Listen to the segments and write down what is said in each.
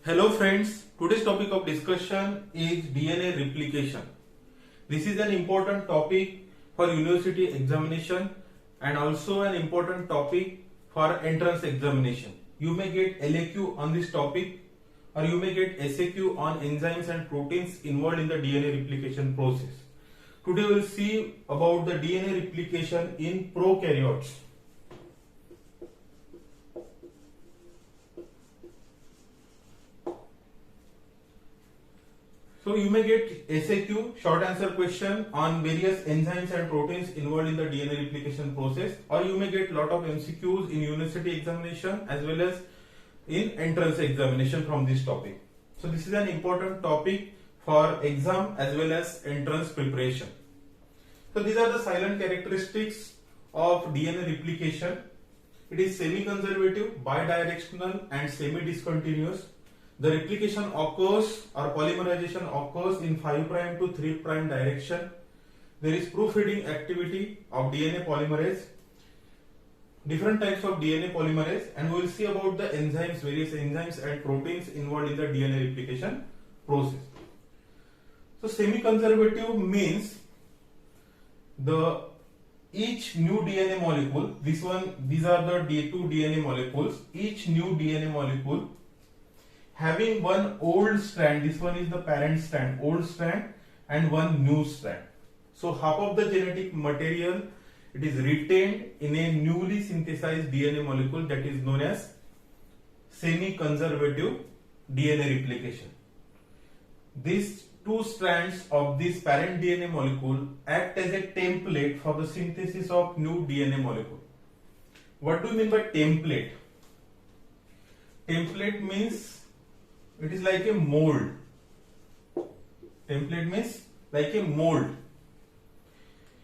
Hello friends, today's topic of discussion is DNA replication. This is an important topic for university examination and also an important topic for entrance examination. You may get LAQ on this topic or you may get SAQ on enzymes and proteins involved in the DNA replication process. Today we will see about the DNA replication in prokaryotes. So you may get SAQ, short answer question on various enzymes and proteins involved in the DNA replication process, or you may get lot of MCQs in university examination as well as in entrance examination from this topic. So this is an important topic for exam as well as entrance preparation. So these are the silent characteristics of DNA replication. It is semi-conservative, bidirectional and semi-discontinuous. The replication occurs or polymerization occurs in 5' to 3' direction. There is proofreading activity of DNA polymerase, different types of DNA polymerase, and we will see about the enzymes, various enzymes and proteins involved in the DNA replication process. So semi-conservative means each new DNA molecule, these are the two DNA molecules, each new DNA molecule having one old strand, this one is the parent strand, old strand, and one new strand. So half of the genetic material, it is retained in a newly synthesized DNA molecule, that is known as semi-conservative DNA replication. These two strands of this parent DNA molecule act as a template for the synthesis of new DNA molecule. What do you mean by template? Template means it is like a mold. Template means like a mold.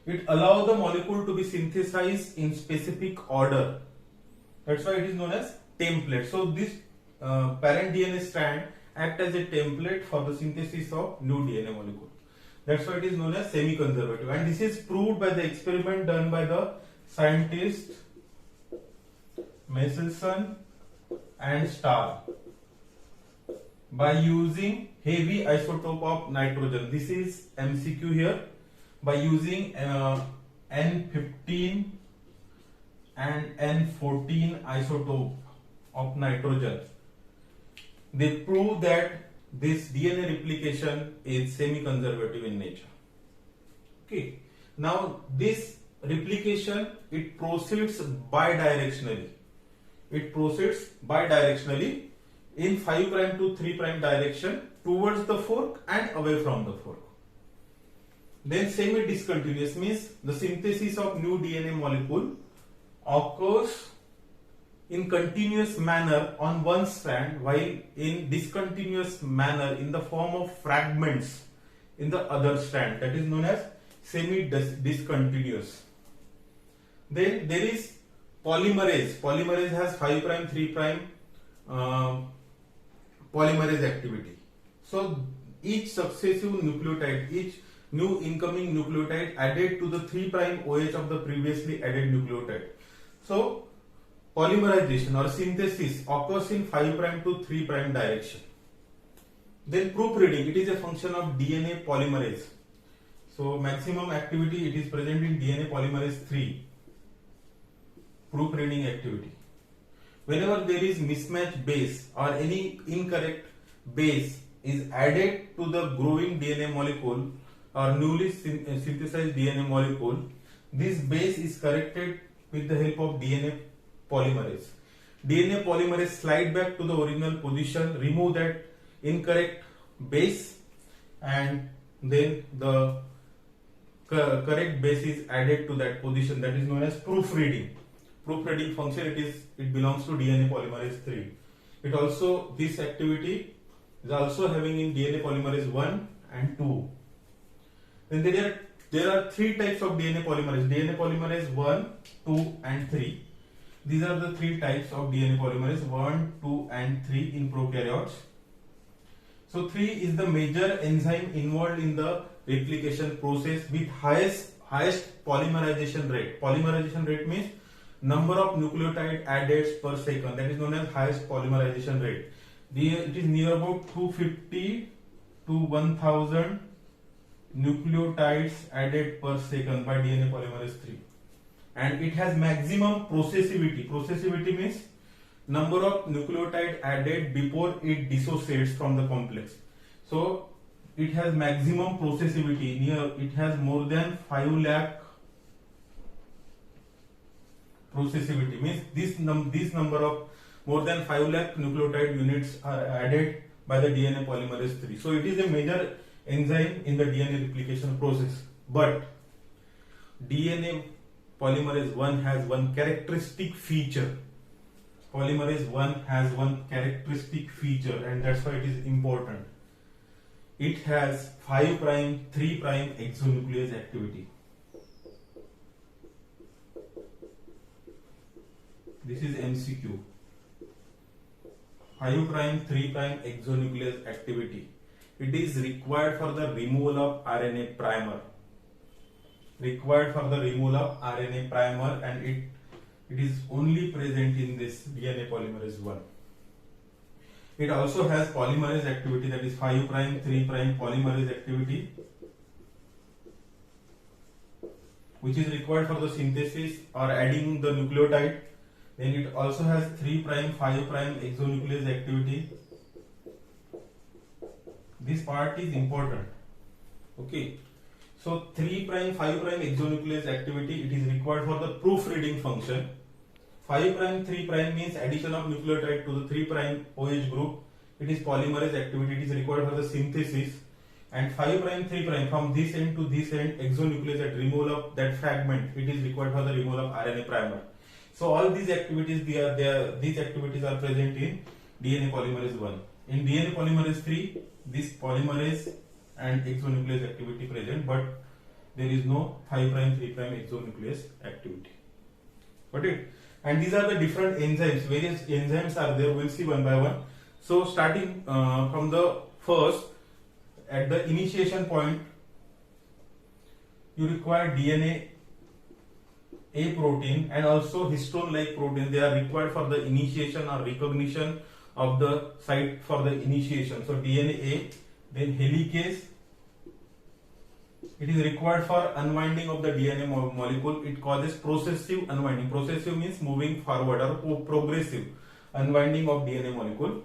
It allows the molecule to be synthesized in specific order. That's why it is known as template. So this parent DNA strand act as a template for the synthesis of new DNA molecule. That's why it is known as semi-conservative. And this is proved by the experiment done by the scientists Michelson and Starr, by using heavy isotope of nitrogen. This is MCQ here. By using N15 and N14 isotope of nitrogen, they prove that this DNA replication is semi-conservative in nature. Okay. Now this replication, it proceeds bidirectionally. It proceeds bidirectionally in 5' to 3' direction towards the fork and away from the fork. Then semi-discontinuous means the synthesis of new DNA molecule occurs in continuous manner on one strand, while in discontinuous manner in the form of fragments in the other strand, that is known as semi-discontinuous. Then there is polymerase. Polymerase has 5', 3' polymerase activity. So each successive nucleotide, each new incoming nucleotide added to the 3' OH of the previously added nucleotide. So polymerization or synthesis occurs in 5' to 3' direction. Then proofreading, it is a function of DNA polymerase. So maximum activity, it is present in DNA polymerase 3. Proofreading activity. Whenever there is mismatched base or any incorrect base is added to the growing DNA molecule or newly synthesized DNA molecule, this base is corrected with the help of DNA polymerase. DNA polymerase slide back to the original position, remove that incorrect base, and then the correct base is added to that position. That is known as proofreading. Proofreading function, it belongs to DNA polymerase 3. It also, this activity is also having in DNA polymerase 1 and 2. Then there are three types of DNA polymerase 1, 2 and 3. These are the three types of DNA polymerase 1, 2 and 3 in prokaryotes. So 3 is the major enzyme involved in the replication process with highest polymerization rate. Polymerization rate means number of nucleotide added per second, that is known as highest polymerization rate. It is near about 250 to 1000 nucleotides added per second by DNA polymerase 3, and it has maximum processivity. Processivity means number of nucleotide added before it dissociates from the complex. So it has maximum processivity. It has more than 5 lakh processivity, means this number of more than 5 lakh nucleotide units are added by the DNA polymerase 3. So it is a major enzyme in the DNA replication process. But DNA polymerase 1 has one characteristic feature. Polymerase 1 has one characteristic feature, and that's why it is important. It has 5 prime 3 prime exonuclease activity. This is MCQ. 5 prime 3 prime exonuclease activity. It is required for the removal of RNA primer. Required for the removal of RNA primer, and it is only present in this DNA polymerase 1. It also has polymerase activity, that is 5 prime 3 prime polymerase activity, which is required for the synthesis or adding the nucleotide. Then it also has 3 prime 5 prime exonuclease activity. This part is important. Okay. So 3 prime 5 prime exonuclease activity, it is required for the proofreading function. 5 prime 3 prime means addition of nucleotide to the 3 prime OH group. It is polymerase activity. It is required for the synthesis. And 5 prime 3 prime, from this end to this end, exonuclease at removal of that fragment, it is required for the removal of RNA primer. So all these activities, these activities are present in DNA polymerase 1. In DNA polymerase 3, this polymerase and exonuclease activity present, but there is no 5 prime 3 prime exonuclease activity. Got it? And these are the different enzymes. Various enzymes are there. We'll see one by one. So starting from the first, at the initiation point, you require DNA A protein and also histone-like protein. They are required for the initiation or recognition of the site for the initiation. So DNA A, then helicase. It is required for unwinding of the DNA molecule. It causes processive unwinding. Processive means moving forward, or progressive unwinding of DNA molecule.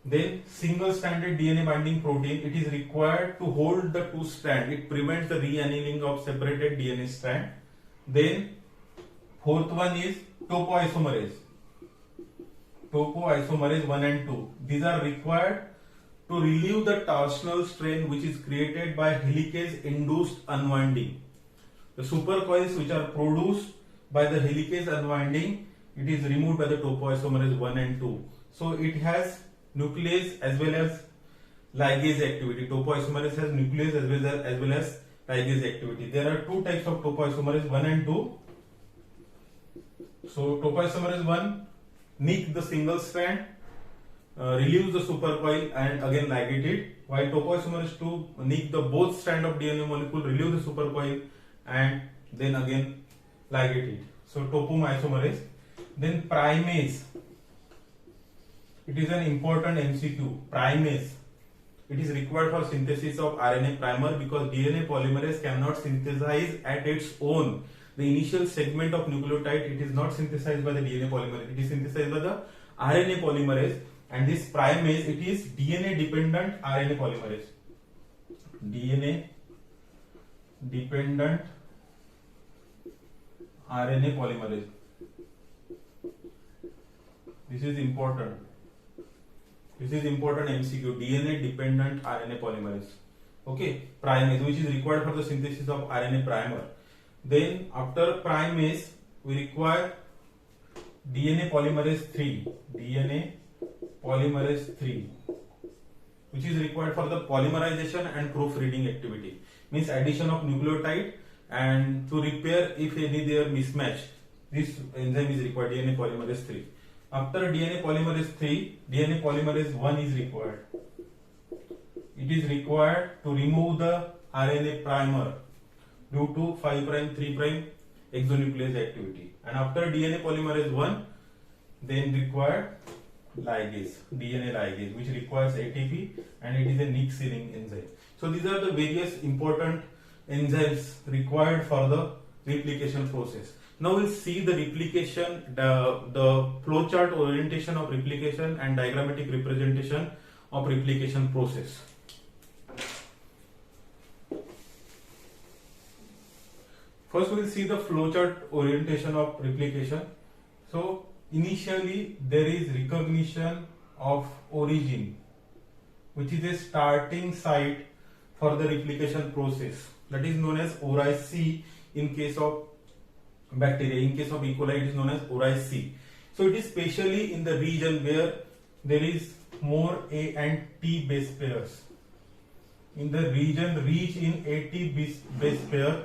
Then single-stranded DNA binding protein. It is required to hold the two strands. It prevents the reannealing of separated DNA strand. Then fourth one is topoisomerase. Topoisomerase 1 and 2. These are required to relieve the torsional strain which is created by helicase induced unwinding. The supercoils which are produced by the helicase unwinding, it is removed by the topoisomerase 1 and 2. So it has nuclease as well as ligase activity. Topoisomerase has nuclease as well as ligase activity. There are two types of topoisomerase, 1 and 2. So topoisomerase 1 nick the single strand, relieves the supercoil and again ligate it, while topoisomerase 2 nick the both strand of DNA molecule, relieve the supercoil and then again ligate it. So topoisomerase. Then primase. It is an important MCQ. Primase. It is required for synthesis of RNA primer because DNA polymerase cannot synthesize at its own. The initial segment of nucleotide, it is not synthesized by the DNA polymerase. It is synthesized by the RNA polymerase, and this primase, it is DNA dependent RNA polymerase. DNA dependent RNA polymerase. This is important. This is important MCQ. DNA dependent RNA polymerase. Okay, primase, which is required for the synthesis of RNA primer. Then after primase, we require DNA polymerase 3. DNA polymerase 3, which is required for the polymerization and proofreading activity. Means addition of nucleotide and to repair if any they are mismatched. This enzyme is required, DNA polymerase 3. After DNA polymerase 3, DNA polymerase 1 is required. It is required to remove the RNA primer due to 5 prime 3 prime exonuclease activity. And after DNA polymerase 1, then required ligase, DNA ligase, which requires ATP, and it is a Nick sealing enzyme. So these are the various important enzymes required for the replication process. Now we'll see the replication, the flowchart orientation of replication and diagrammatic representation of replication process. First we will see the flowchart orientation of replication. So initially there is recognition of origin, which is a starting site for the replication process, that is known as ORI-C in case of bacteria. In case of E. coli, it is known as ORI-C. So it is specially in the region where there is more A and T base pairs. In the region rich in AT base pair,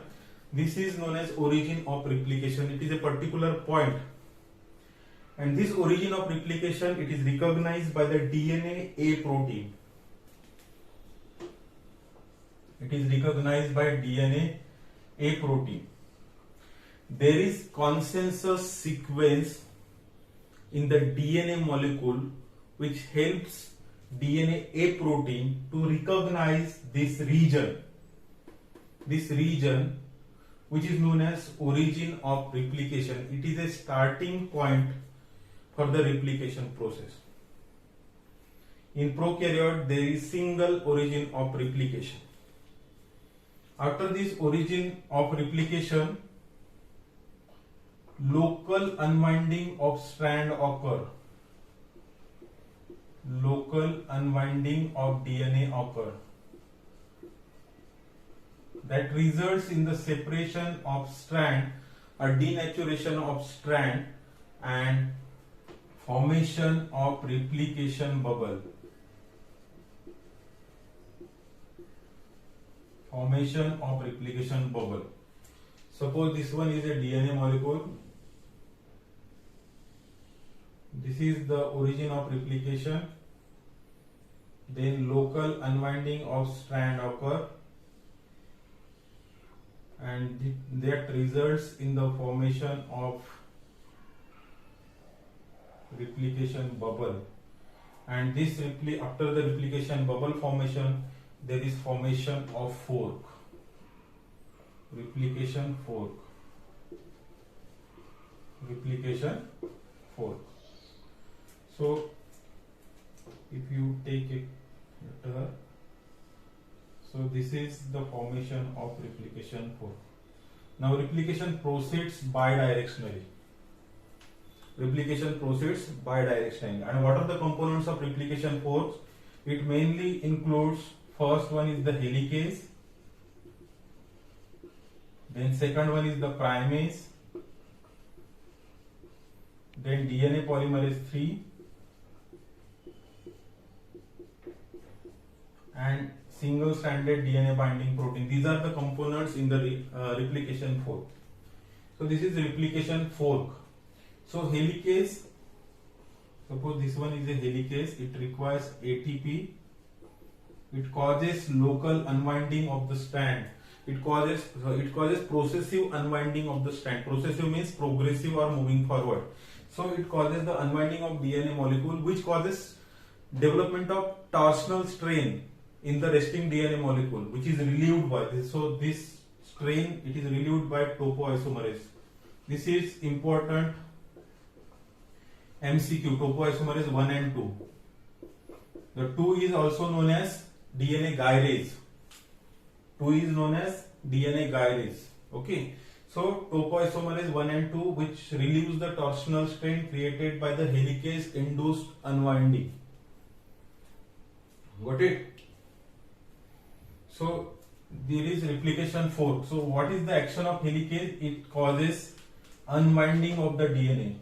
this is known as origin of replication. It is a particular point, and this origin of replication, it is recognized by the DNA A protein. It is recognized by DNA A protein. There is consensus sequence in the DNA molecule which helps DNA A protein to recognize this region which is known as origin of replication. It is a starting point for the replication process. In prokaryote, there is single origin of replication. After this origin of replication, local unwinding of strand occur. Local unwinding of DNA occur. That results in the separation of strand or denaturation of strand and formation of replication bubble. Formation of replication bubble. Suppose this one is a DNA molecule. This is the origin of replication. Then local unwinding of strand occur, and that results in the formation of replication bubble. And this after the replication bubble formation, there is formation of fork. Replication fork. Replication fork. So if you take it here, so this is the formation of replication fork. Now replication proceeds bidirectionally. Replication proceeds bidirectionally. And what are the components of replication forks? It mainly includes, first one is the helicase, then second one is the primase, then DNA polymerase 3, and single stranded DNA binding protein. These are the components in the replication fork. So this is replication fork. So helicase, suppose this one is a helicase, it requires ATP. It causes local unwinding of the strand. It causes processive unwinding of the strand. Processive means progressive or moving forward. So it causes the unwinding of DNA molecule, which causes development of torsional strain in the resting DNA molecule, which is relieved by this. So this strain, it is relieved by topoisomerase. This is important MCQ, topoisomerase 1 and 2. The 2 is also known as DNA gyrase. 2 is known as DNA gyrase. Okay. So topoisomerase 1 and 2, which relieves the torsional strain created by the helicase induced unwinding. Got it? So there is replication fork. So what is the action of helicase? It causes unwinding of the DNA.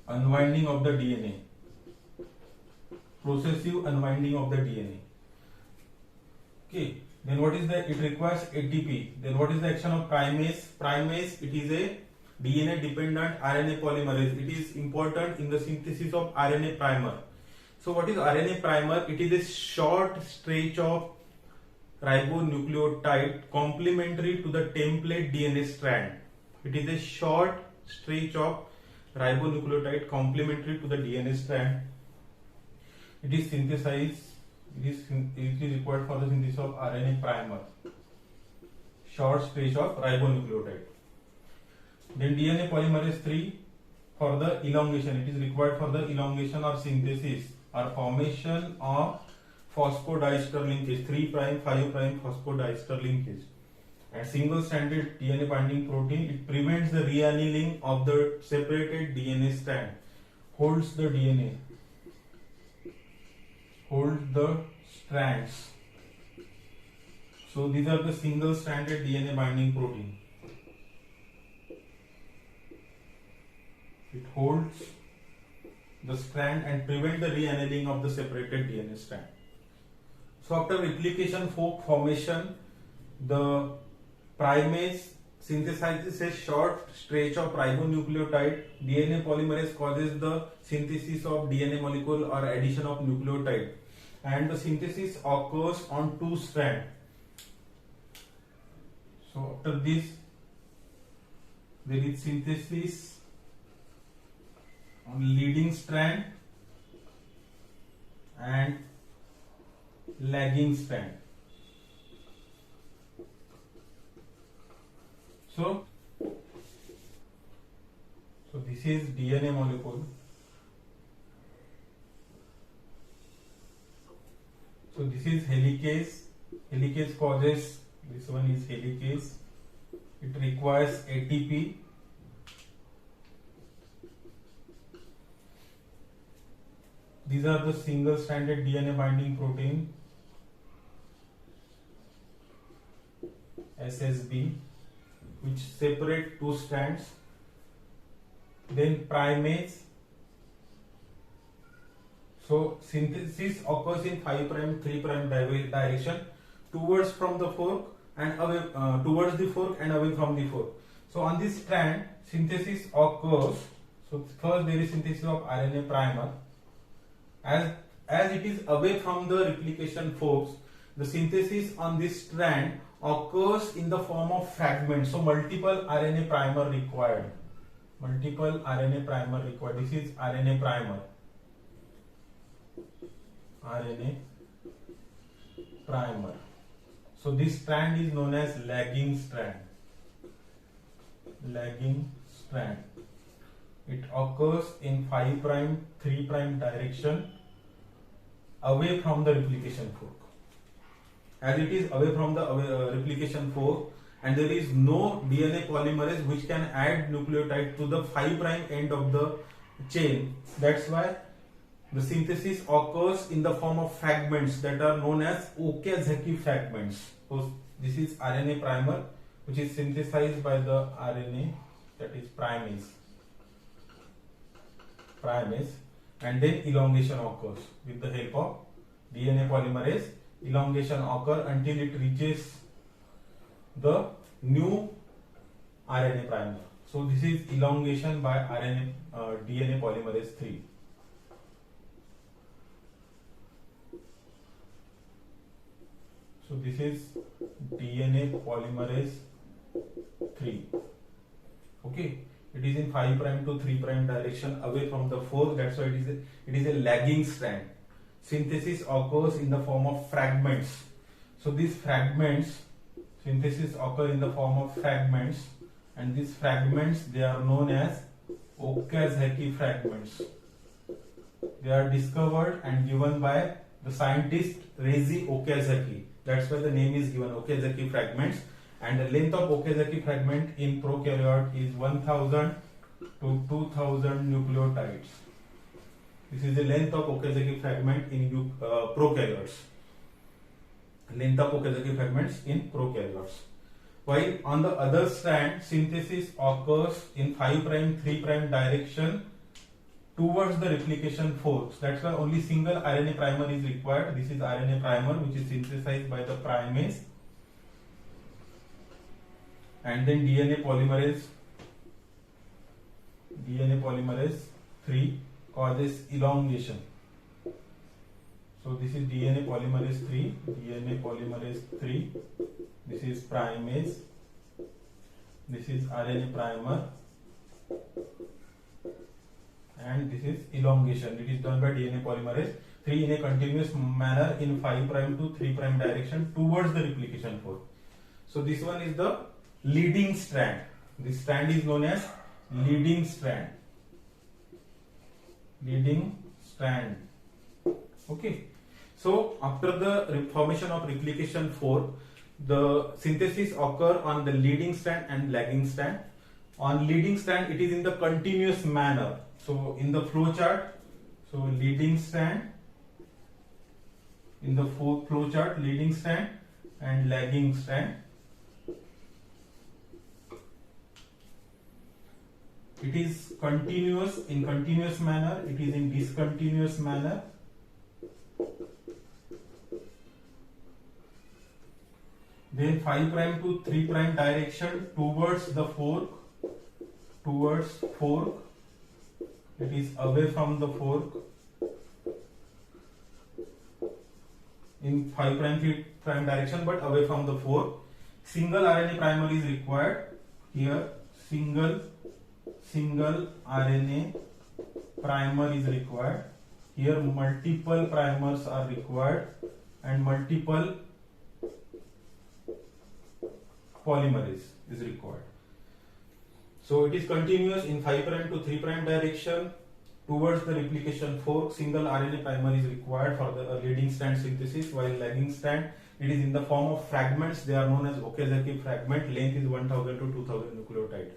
Unwinding of the DNA. Processive unwinding of the DNA. Okay. Then what is the? It requires ATP. Then what is the action of primase? Primase, it is a DNA dependent RNA polymerase. It is important in the synthesis of RNA primer. So what is RNA primer? It is a short stretch of ribonucleotide complementary to the template DNA strand. It is a short stretch of ribonucleotide complementary to the DNA strand. It is synthesized. It is required for the synthesis of RNA primer, short stretch of ribonucleotide. Then DNA polymerase 3 for the elongation. It is required for the elongation or synthesis or formation of phosphodiester linkage, 3 prime 5 prime phosphodiester linkage. And single stranded DNA binding protein, it prevents the reannealing of the separated DNA strand, holds the DNA, holds the strands. So these are the single stranded DNA binding protein. It holds the strand and prevent the reannealing of the separated DNA strand. So after replication fork formation, the primase synthesizes a short stretch of ribonucleotide. DNA polymerase causes the synthesis of DNA molecule or addition of nucleotide, and the synthesis occurs on two strands. So after this, there is synthesis on leading strand and lagging strand. So this is DNA molecule. So this is helicase. Helicase causes, this one is helicase. It requires ATP. These are the single stranded DNA binding protein, SSB, which separate two strands. Then primase. So synthesis occurs in 5 prime 3 prime direction, towards from the fork and away, towards the fork and away from the fork. So on this strand synthesis occurs. So first there is synthesis of RNA primer. As it is away from the replication forks, the synthesis on this strand occurs in the form of fragments. So multiple RNA primer required. Multiple RNA primer required. This is RNA primer. RNA primer. So this strand is known as lagging strand. Lagging strand. It occurs in 5 prime 3 prime direction, away from the replication fork. As it is away from the replication fork, and there is no DNA polymerase which can add nucleotide to the 5 prime end of the chain. That's why the synthesis occurs in the form of fragments that are known as Okazaki fragments. So this is RNA primer, which is synthesized by the RNA, that is primase. And then elongation occurs with the help of DNA polymerase. Elongation occurs until it reaches the new RNA primer. So this is elongation by DNA polymerase 3. So this is DNA polymerase 3. Okay. It is in 5 prime to 3 prime direction, away from the fork. That's why it is a lagging strand. Synthesis occurs in the form of fragments. So these fragments, synthesis occur in the form of fragments, and these fragments, they are known as Okazaki fragments. They are discovered and given by the scientist Reiji Okazaki. That's why the name is given, Okazaki fragments. And the length of Okazaki fragment in prokaryote is 1000 to 2000 nucleotides. This is the length of Okazaki fragment in prokaryotes. Length of Okazaki fragments in prokaryotes. While on the other strand, synthesis occurs in 5 prime 3 prime direction towards the replication forks. That's why only single RNA primer is required. This is RNA primer, which is synthesized by the primase. And then DNA polymerase 3 causes elongation. So this is DNA polymerase 3, this is primase, this is RNA primer, and this is elongation. It is done by DNA polymerase 3 in a continuous manner in 5' to 3' direction towards the replication fork. So this one is the leading strand. This strand is known as leading strand. Leading strand. Okay. So after the formation of replication fork, the synthesis occur on the leading strand and lagging strand. On leading strand, it is in the continuous manner. So in the flow chart, so leading strand, in the flow chart, leading strand and lagging strand. It is continuous in continuous manner, it is in discontinuous manner. Then 5' to 3' direction towards the fork, it is away from the fork. In 5' 3' direction but away from the fork. Single RNA primer is required here. Single RNA primer is required. Here multiple primers are required and multiple polymerase is required. So it is continuous in 5' to 3' direction towards the replication fork. Single RNA primer is required for the leading strand synthesis, while lagging strand, it is in the form of fragments. They are known as Okazaki fragment. Length is 1000 to 2000 nucleotide.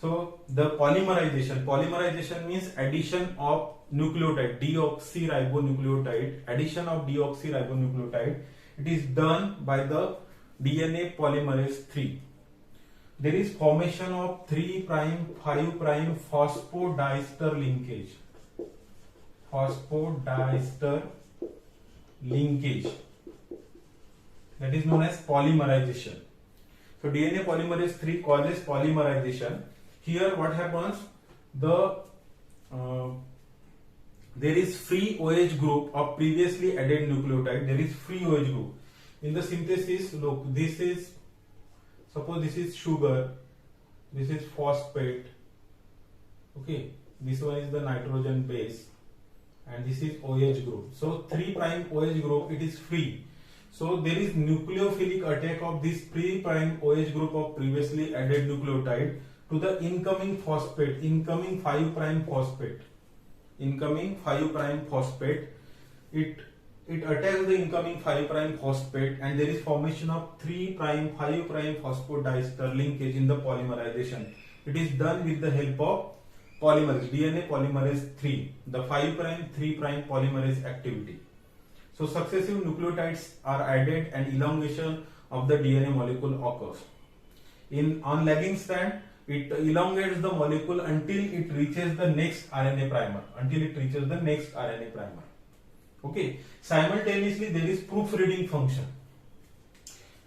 So the polymerization means addition of nucleotide, deoxyribonucleotide. Addition of deoxyribonucleotide. It is done by the DNA polymerase 3. There is formation of 3', 5' phosphodiester linkage. Phosphodiester linkage. That is known as polymerization. So DNA polymerase 3 causes polymerization. Here what happens? There is free OH group of previously added nucleotide. There is free OH group. In the synthesis, look, this is, suppose this is sugar, this is phosphate, okay, this one is the nitrogen base, and this is OH group. So 3' OH group, it is free. So there is nucleophilic attack of this 3' OH group of previously added nucleotide to the incoming phosphate, incoming 5' phosphate. It attacks the incoming 5' phosphate, and there is formation of 3', 5' phosphodiester linkage in the polymerization. It is done with the help of polymerase, DNA polymerase 3, the 5', 3' polymerase activity. So successive nucleotides are added and elongation of the DNA molecule occurs. On lagging strand, it elongates the molecule until it reaches the next RNA primer. Okay. Simultaneously, there is proofreading function.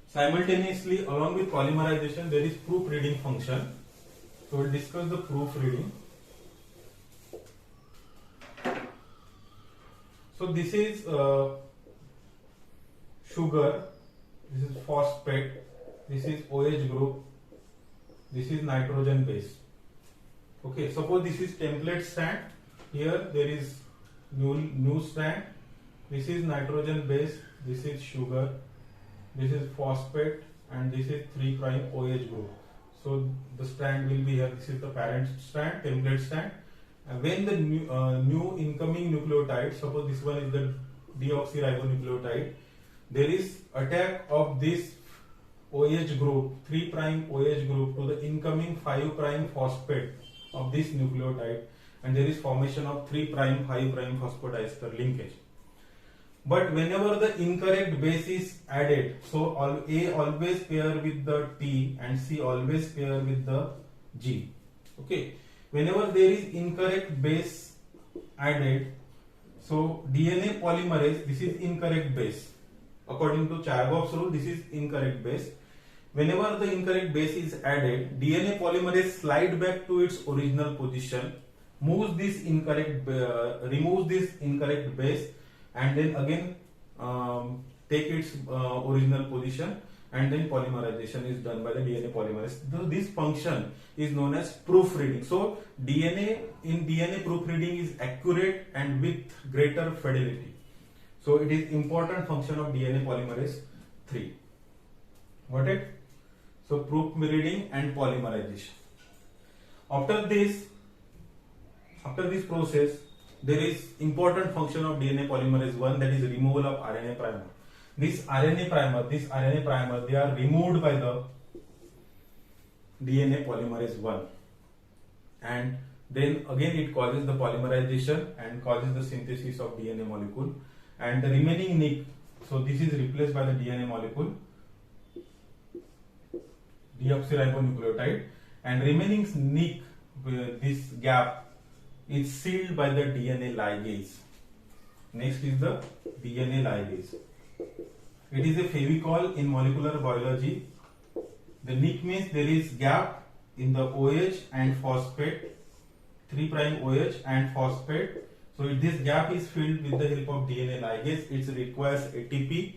Simultaneously, along with polymerization, there is proofreading function. So we'll discuss the proofreading. So this is sugar, this is phosphate, this is OH group, this is nitrogen base. Okay, suppose this is template strand. Here there is new strand. This is nitrogen base, this is sugar, this is phosphate, and this is 3' OH group. So the strand will be here. This is the parent strand, template strand. And when the new incoming nucleotide, suppose this one is the deoxyribonucleotide, there is attack of this OH group, 3' OH group to the incoming 5' phosphate of this nucleotide, and there is formation of 3', 5' phosphodiester linkage. But whenever the incorrect base is added, so A always pair with the T and C always pair with the G. Okay. Whenever there is incorrect base added, so DNA polymerase, this is incorrect base. According to Chargaff's rule, this is incorrect base. Whenever the incorrect base is added, DNA polymerase slide back to its original position, removes this incorrect base, and then again take its original position. and then polymerization is done by the DNA polymerase. So this function is known as proofreading. So DNA proofreading is accurate and with greater fidelity. So it is important function of DNA polymerase 3. Got it? So proofreading and polymerization. After this process, there is important function of DNA polymerase 1, that is removal of RNA primer. This RNA primer, they are removed by the DNA polymerase 1, and then again it causes the polymerization and causes the synthesis of DNA molecule, and the remaining nick, so this is replaced by the DNA molecule, deoxyribonucleotide, and remaining nick, this gap is sealed by the DNA ligase. Next is the DNA ligase. It is a favicol in molecular biology. The nick means there is gap in the OH and phosphate, 3' OH and phosphate. So if this gap is filled with the help of DNA ligase, it requires ATP.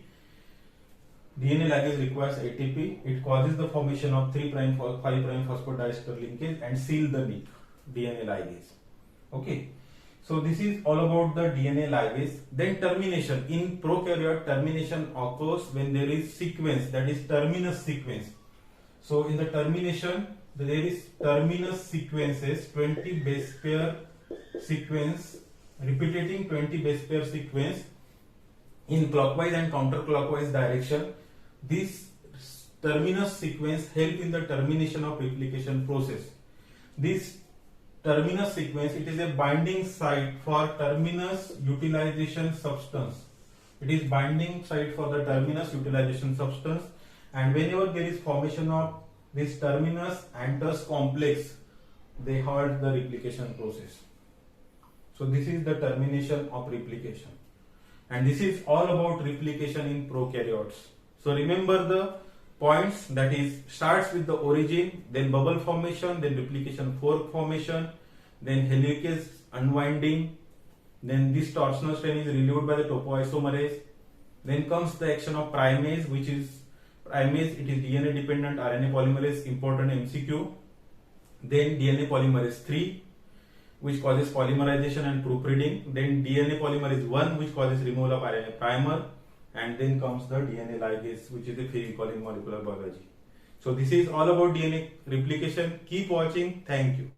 DNA ligase requires ATP. It causes the formation of 3' 5' phosphodiester linkage and seal the nick, DNA ligase. Okay. So this is all about the DNA ligase. Then termination. In prokaryote, termination occurs when there is sequence, that is terminus sequence. So in the termination, there is terminus sequences, 20 base pair sequence, repeating 20 base pair sequence in clockwise and counterclockwise direction. This terminus sequence help in the termination of replication process. This terminus sequence, it is a binding site for terminus utilization substance. It is binding site for the terminus utilization substance, and whenever there is formation of this terminus Antus complex, they halt the replication process. So this is the termination of replication, and this is all about replication in prokaryotes. So remember the points, that is starts with the origin, then bubble formation, then replication fork formation, then helicase unwinding, then this torsional strain is relieved by the topoisomerase, then comes the action of primase, which is primase, it is DNA dependent RNA polymerase, important MCQ, then DNA polymerase 3, which causes polymerization and proofreading, then DNA polymerase 1, which causes removal of RNA primer, and then comes the DNA ligase, which is a favicol in molecular biology. So this is all about DNA replication. Keep watching. Thank you.